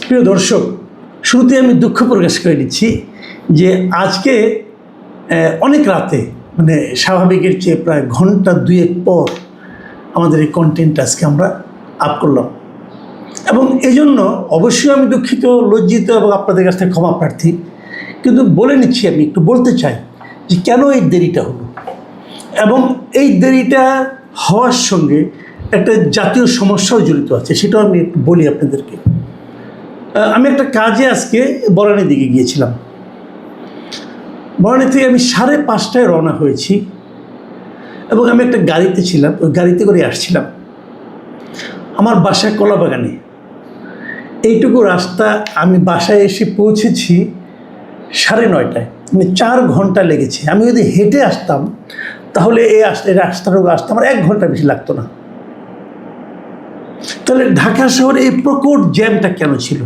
প্রিয় দর্শক, শুরুতে আমি দুঃখ প্রকাশ করে দিচ্ছি যে আজকে অনেক রাতে স্বাভাবিকের চেয়ে প্রায় ঘন্টা দুয়েক পর আমাদের এই কন্টেন্ট আজকে আমরা আপ করলাম এবং এজন্য অবশ্যই আমি দুঃখিত, লজ্জিত এবং আপনাদের কাছ থেকে ক্ষমা প্রার্থী। কিন্তু বলে নিচ্ছি, আমি একটু বলতে চাই যে কেন এই দেরিটা হলো এবং এই দেরিটা হওয়ার সঙ্গে একটা জাতীয় সমস্যাও জড়িত আছে, সেটাও আমি একটু বলি আপনাদেরকে। আমি একটা কাজে আজকে বরানির দিকে গিয়েছিলাম। বরানি থেকে আমি 5:30টায় রওনা হয়েছি এবং আমি একটা গাড়িতে ছিলাম, ওই গাড়িতে করে আসছিলাম। আমার বাসায় কলাবাগানে। এইটুকু রাস্তা আমি বাসায় এসে পৌঁছেছি 9:30টায়, 4 ঘন্টা লেগেছে। আমি যদি হেঁটে আসতাম তাহলে এই রাস্তাটুকু আসতে আমার 1 ঘন্টা বেশি লাগতো না। তাহলে ঢাকা শহরে এই প্রকট জ্যামটা কেন ছিল?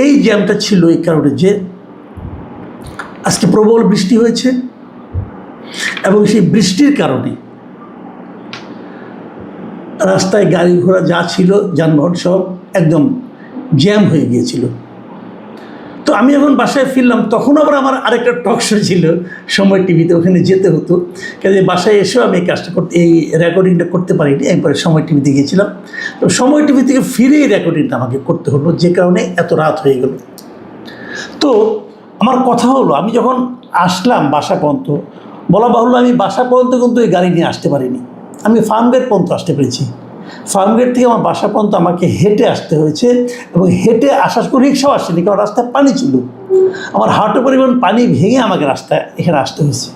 এই জ্যামটা ছিল এই কারণে যে আজকে প্রবল বৃষ্টি হয়েছে এবং সেই বৃষ্টির কারণে রাস্তায় গাড়ি ঘোড়া যা ছিল, যানবাহন সব একদম জ্যাম হয়ে গিয়েছিল। তো আমি যখন বাসায় ফিরলাম তখন আবার আমার আরেকটা টক শো ছিল সময় টিভিতে, ওখানে যেতে হতো। কাজে বাসায় এসেও আমি এই কাজটা এই রেকর্ডিংটা করতে পারিনি। এরপরে সময় টিভিতে গিয়েছিলাম, তো সময় টিভি থেকে ফিরে এই রেকর্ডিংটা আমাকে করতে হলো, যে কারণে এত রাত হয়ে গেল। তো আমার কথা হলো, আমি যখন আসলাম বাসা পর্যন্ত, বলা বাহুল্য আমি বাসা পর্যন্ত কিন্তু এই গাড়ি নিয়ে আসতে পারিনি। আমি ফার্মগেট পর্যন্ত আসতে পেরেছি। ফার্মগেট থেকে আমার বাসা পর্যন্ত আমাকে হেঁটে আসতে হয়েছে এবং হেঁটে আসার করে রিক্সাও আসেনি, কারণ রাস্তায় পানি ছিল। আমার হাঁটু পরিমাণ পানি ভেঙে আমাকে রাস্তায় এখানে আসতে হয়েছে।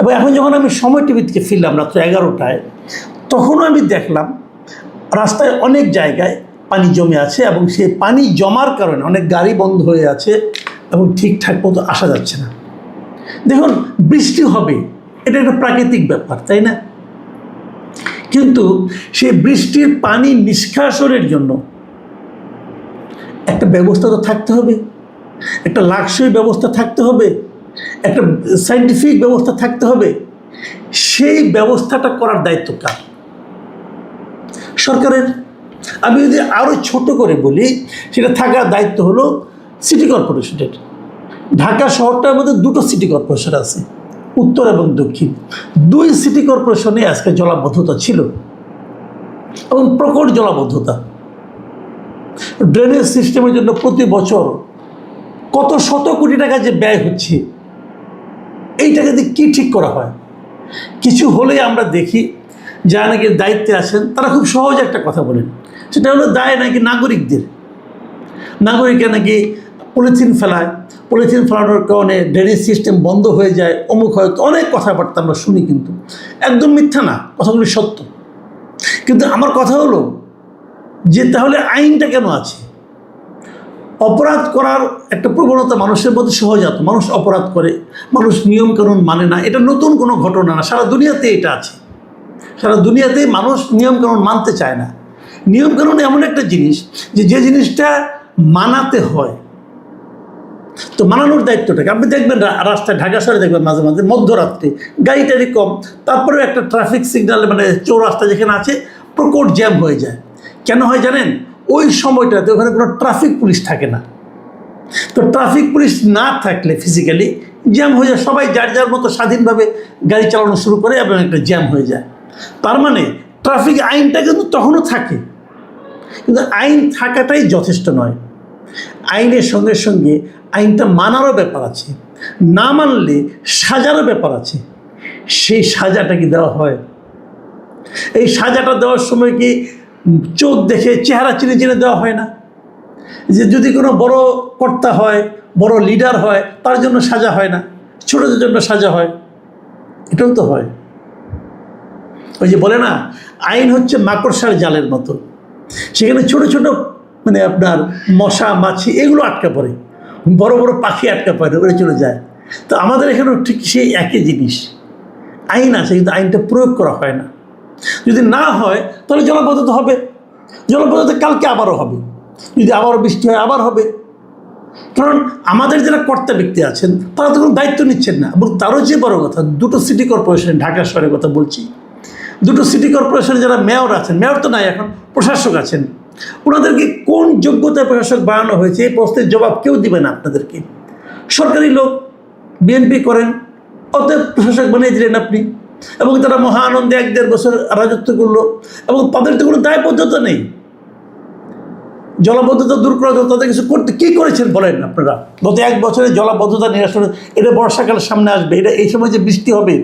এবং এখন যখন আমি সময় টিভি থেকে ফিরলাম রাত্র 11টায়, তখনও আমি দেখলাম রাস্তায় অনেক জায়গায় পানি জমে আছে এবং সেই পানি জমার কারণে অনেক গাড়ি বন্ধ হয়ে আছে এবং ঠিকঠাক মতো আসা যাচ্ছে না। দেখুন, বৃষ্টি হবে, এটা একটা প্রাকৃতিক ব্যাপার, তাই না? কিন্তু সেই বৃষ্টির পানি নিষ্কাশনের জন্য একটা ব্যবস্থা তো থাকতে হবে, একটা লাক্সই ব্যবস্থা থাকতে হবে, একটা সায়েন্টিফিক ব্যবস্থা থাকতে হবে। সেই ব্যবস্থাটা করার দায়িত্ব কার? সরকারের। আমি যদি আরও ছোট করে বলি, সেটা থাকার দায়িত্ব হলো সিটি কর্পোরেশনের। ঢাকা শহরটার মধ্যে 2টো সিটি কর্পোরেশন আছে, উত্তর এবং দক্ষিণ। 2 সিটি কর্পোরেশনে আজকে জলাবদ্ধতা ছিল এবং প্রকট জলাবদ্ধতা। ড্রেনেজ সিস্টেমের জন্য প্রতি বছর কত শত কোটি টাকা যে ব্যয় হচ্ছে, এই টাকা দিয়ে কী ঠিক করা হয়? কিছু হলেই আমরা দেখি যারা নাকি দায়িত্বে আছেন তারা খুব সহজ একটা কথা বলেন, সেটা হলো দায় নাকি নাগরিকদের। নাগরিকরা নাকি পলিথিন ফেলায়, পলিথিন ফেলানোর কারণে ড্রেনেজ সিস্টেম বন্ধ হয়ে যায়, অমুক হয়। অনেক কথাবার্তা আমরা শুনি, কিন্তু একদম মিথ্যা না, কথাগুলি সত্য। কিন্তু আমার কথা হলো যে তাহলে আইনটা কেন আছে? অপরাধ করার একটা প্রবণতা মানুষের মধ্যে সহজাত। মানুষ অপরাধ করে, মানুষ নিয়মকানুন মানে না, এটা নতুন কোনো ঘটনা না, সারা দুনিয়াতে এটা আছে। সারা দুনিয়াতে মানুষ নিয়মকানুন মানতে চায় না। নিয়মকানুন এমন একটা জিনিস যে জিনিসটা মানাতে হয়, তো মানানোর দায়িত্বটাকে আপনি দেখবেন রাস্তায় ঢাকা শহরে দেখবেন মাঝে মাঝে মধ্যরাত্রে গাড়ি টাড়ি কম, তারপরেও একটা ট্রাফিক সিগন্যাল চৌরাস্তা যেখানে আছে প্রকট জ্যাম হয়ে যায়। কেন হয় জানেন? ওই সময়টাতে ওখানে কোনো ট্রাফিক পুলিশ থাকে না। তো ট্রাফিক পুলিশ না থাকলে ফিজিক্যালি জ্যাম হয়ে যায়, সবাই যার যার মতো স্বাধীনভাবে গাড়ি চালানো শুরু করে এবং একটা জ্যাম হয়ে যায়। তার মানে ট্রাফিক আইনটা কিন্তু তখনও থাকে, কিন্তু আইন থাকাটাই যথেষ্ট নয়। আইনের সঙ্গে সঙ্গে আইনটা মানারও ব্যাপার আছে, না মানলে সাজারও ব্যাপার আছে। সেই সাজাটা কি দেওয়া হয়? এই সাজাটা দেওয়ার সময় কি চোখ দেখে চেহারা চিনে চিনে দেওয়া হয় না? যে যদি কোনো বড় কর্তা হয়, বড় লিডার হয়, তার জন্য সাজা হয় না, ছোটদের জন্য সাজা হয়? এটাও তো হয়। ওই যে বলে না, আইন হচ্ছে মাকড়সার জালের মতো, সেখানে ছোট ছোট আপনার মশা মাছি এগুলো আটকা পড়ে, বড় বড় পাখি আটকা পড়ে, ওরা চলে যায়। তো আমাদের এখানেও ঠিক সেই একই জিনিস। আইন আছে কিন্তু আইনটা প্রয়োগ করা হয় না। যদি না হয় তাহলে জলাবদ্ধতা হবে, জলাবদ্ধতা কালকে আবারও হবে, যদি আবারও বৃষ্টি হয় আবার হবে। কারণ আমাদের যারা কর্তা ব্যক্তি আছেন তারা তো কোনো দায়িত্ব নিচ্ছেন না। এবং তারও যে বড় কথা, 2টো সিটি কর্পোরেশন, ঢাকা শহরের কথা বলছি, 2টো সিটি কর্পোরেশনে যারা মেয়র আছেন, মেয়র তো নাই এখন, প্রশাসক আছেন, ওনাদেরকে কোন যোগ্যতায় প্রশাসক বানানো হয়েছে এই প্রশ্নের জবাব কেউ দিবে না আপনাদেরকে। সরকারি লোক, বিএনপি করেন, অতএব প্রশাসক বানিয়ে দিলেন আপনি, এবং তারা মহা আনন্দে 1-1.5 বছর রাজত্ব করলো, এবং তাদের তো কোনো দায়বদ্ধতা নেই। জলাবদ্ধতা দূর করার জন্য তাদের কিছু করতে কী করেছেন বলেন আপনারা? গত 1 বছরে জলাবদ্ধতা নিরসন, এটা বর্ষাকালের সামনে আসবে, এটা এই সময় যে বৃষ্টি হবে,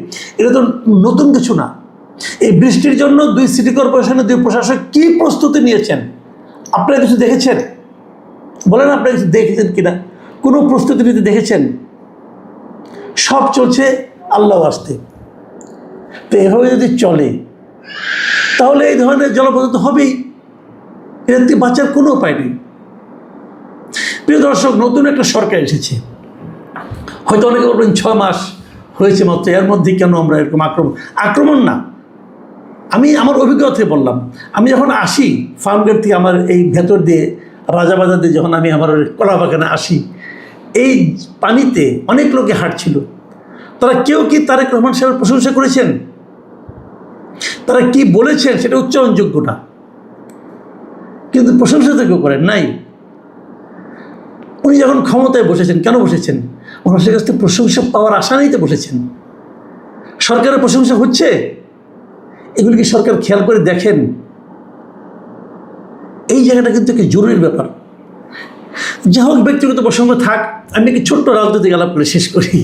এটা তো নতুন কিছু না। এই বৃষ্টির জন্য 2 সিটি কর্পোরেশনের 2 প্রশাসক কী প্রস্তুতি নিয়েছেন আপনারা কিছু দেখেছেন? বলেন আপনারা কিছু দেখেছেন কিনা? কোনো প্রস্তুতি নিতে দেখেছেন? সব চলছে আল্লাহ আসতে। তো এভাবে যদি চলে তাহলে এই ধরনের জলাবদ্ধতা হবেই, এর থেকে বাঁচার কোনো উপায় নেই। প্রিয় দর্শক, নতুন একটা সরকার এসেছে, হয়তো অনেকে বলবেন 6 মাস হয়েছে মাত্র, এর মধ্যে কেন আমরা এরকম আক্রমণ না। আমি আমার অভিজ্ঞতা থেকে বললাম, আমি যখন আসি ফার্মগেট থেকে, আমার এই ভেতর দিয়ে রাজাবাজার দিয়ে যখন আমি আমার কলা বাগানে আসি, এই পানিতে অনেক লোকে হাঁটছিল। তারা কেউ কি তারেক রহমান সাহেবের প্রশংসা করেছেন? তারা কি বলেছেন সেটা উচ্চারণযোগ্য না, কিন্তু প্রশংসা তো কেউ করেন নাই। উনি যখন ক্ষমতায় বসেছেন, কেন বসেছেন? মানুষের কাছ থেকে প্রশংসা পাওয়ার আশা নিতে বসেছেন। সরকারের প্রশংসা হচ্ছে, এগুলি কি সরকার খেয়াল করে দেখেন? এই জায়গাটা কিন্তু একটি জরুরি ব্যাপার। যা হোক, ব্যক্তিগত প্রসঙ্গ থাক, আমি একটি ছোট্ট রাজনৈতিক আলাপ করে শেষ করি।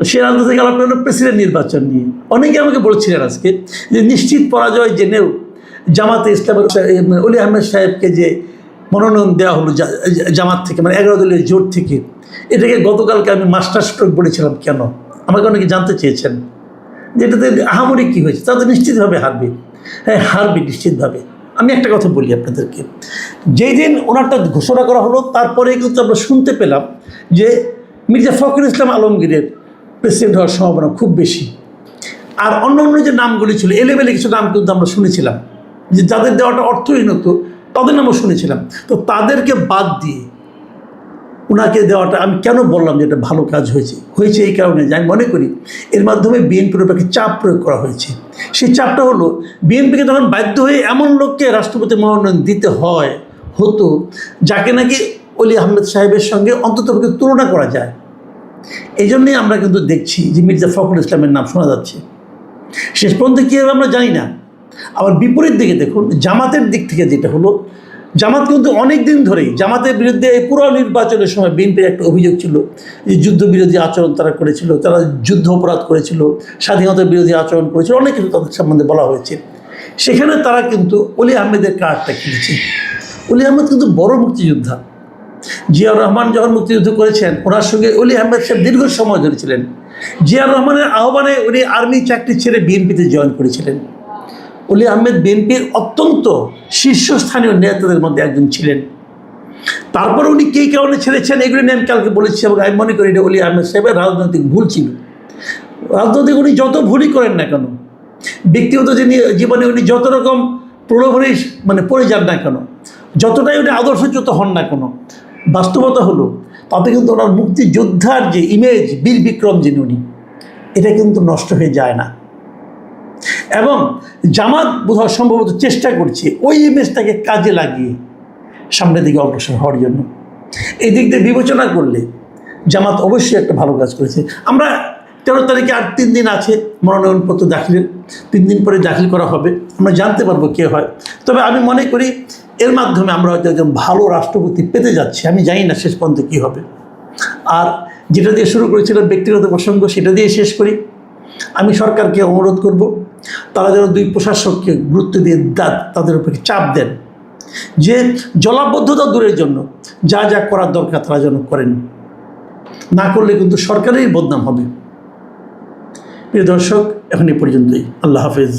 সে রাজনৈতিক আলাপ হলো প্রেসিডেন্ট নির্বাচন নিয়ে। অনেকে আমাকে বলছিলেন আজকে যে নিশ্চিত পরাজয় জেনেও জামাতে ইসলামের অলি আহমেদ সাহেবকে যে মনোনয়ন দেওয়া হলো জামাত থেকে, মানে 11 দলীয় জোট থেকে, এটাকে গতকালকে আমি মাস্টার স্ট্রোক বলেছিলাম। কেন? আমাকে অনেকে জানতে চেয়েছেন যে এটাতে আহামরি কী হয়েছে। তাদের নিশ্চিতভাবে হারবে। হ্যাঁ, হারবে নিশ্চিতভাবে। আমি একটা কথা বলি আপনাদেরকে, যেই দিন ওনারটা ঘোষণা করা হলো, তারপরেই কিন্তু আমরা শুনতে পেলাম যে মির্জা ফখরুল ইসলাম আলমগীরের প্রেসিডেন্ট হওয়ার সম্ভাবনা খুব বেশি। আর অন্য অন্য যে নামগুলি ছিল, এলেবেলে কিছু নাম কিন্তু আমরা শুনেছিলাম, যে যাদের দেওয়াটা অর্থহীন হতো তাদের নামও শুনেছিলাম। তো তাদেরকে বাদ দিয়ে ওনাকে দেওয়াটা, আমি কেন বললাম যে এটা ভালো কাজ হয়েছে এই কারণে যে আমি মনে করি এর মাধ্যমে বিএনপির উপর চাপ প্রয়োগ করা হয়েছে। সেই চাপটা হলো, বিএনপিকে তখন বাধ্য হয়ে এমন লোককে রাষ্ট্রপতি মনোনয়ন দিতে হতো যাকে নাকি অলি আহমেদ সাহেবের সঙ্গে অন্ততপক্ষে তুলনা করা যায়। এই জন্যই আমরা কিন্তু দেখছি যে মির্জা ফখরুল ইসলামের নাম শোনা যাচ্ছে। শেষ পর্যন্ত কী হবে আমরা জানি না। আবার বিপরীত দিকে দেখুন, জামাতের দিক থেকে যেটা হলো, জামাত কিন্তু অনেক দিন ধরেই, জামাতের বিরুদ্ধে এই পুরো নির্বাচনের সময় বিএনপির একটা অভিযোগ ছিল যে যুদ্ধবিরোধী আচরণ তারা করেছিল, তারা যুদ্ধ অপরাধ করেছিল, স্বাধীনতা বিরোধী আচরণ করেছিল, অনেক কিছু তাদের সম্বন্ধে বলা হয়েছে। সেখানে তারা কিন্তু অলি আহমেদের কার্ডটা খেলেছে। অলি আহমেদ কিন্তু বড় মুক্তিযোদ্ধা। জিয়াউর রহমান যখন মুক্তিযুদ্ধ করেছেন, ওনার সঙ্গে অলি আহমেদ সাহেব দীর্ঘ সময় ধরে ছিলেন। জিয়াউর রহমানের আহ্বানে উনি আর্মি চাকরি ছেড়ে বিএনপিতে জয়েন করেছিলেন। অলি আহমেদ বিএনপির অত্যন্ত শীর্ষস্থানীয় নেতাদের মধ্যে একজন ছিলেন। তারপর উনি কী কারণে ছেড়েছেন এগুলি নিয়ে আমি কালকে বলেছি, এবং আমি মনে করি এটা অলি আহমেদ সাহেবের রাজনৈতিক ভুল ছিল। রাজনৈতিক উনি যত ভুলই করেন না কেন, ব্যক্তিগত জীবনে উনি যত রকম প্রলোভনে পড়ে যান না কেন, যতটাই উনি আদর্শচ্যুত হন না কেন, বাস্তবতা হলো তাতে কিন্তু ওনার মুক্তিযোদ্ধার যে ইমেজ, বীর বিক্রম যিনি, উনি, এটা কিন্তু নষ্ট হয়ে যায় না। এবং জামাত বোধহয় সম্ভবত চেষ্টা করছে ওই ইমেজটাকে কাজে লাগিয়ে সামনের দিকে অগ্রসর হওয়ার জন্য। এই দিক দিয়ে বিবেচনা করলে জামাত অবশ্যই একটা ভালো কাজ করেছে। আমরা 13 তারিখে আর 3 দিন আছে মনোনয়নপত্র দাখিলের, 3 দিন পরে দাখিল করা হবে, আমরা জানতে পারবো কে হয়। তবে আমি মনে করি এর মাধ্যমে আমরা হয়তো একজন ভালো রাষ্ট্রপতি পেতে যাচ্ছি। আমি জানি না শেষ পর্যন্ত কী হবে। আর যেটা দিয়ে শুরু করেছিলাম ব্যক্তিগত প্রসঙ্গ, সেটা দিয়ে শেষ করি। আমি সরকারকে অনুরোধ করব, তারা যেন 2 প্রশাসককে গুরুত্ব দিয়ে তাদের উপরে চাপ দেন যে জলাবদ্ধতা দূরের জন্য যা যা করার দরকার তারা যেন করেন। না করলে কিন্তু সরকারেরই বদনাম হবে। প্রিয় দর্শক, এখন এই পর্যন্তই। আল্লাহ হাফেজ।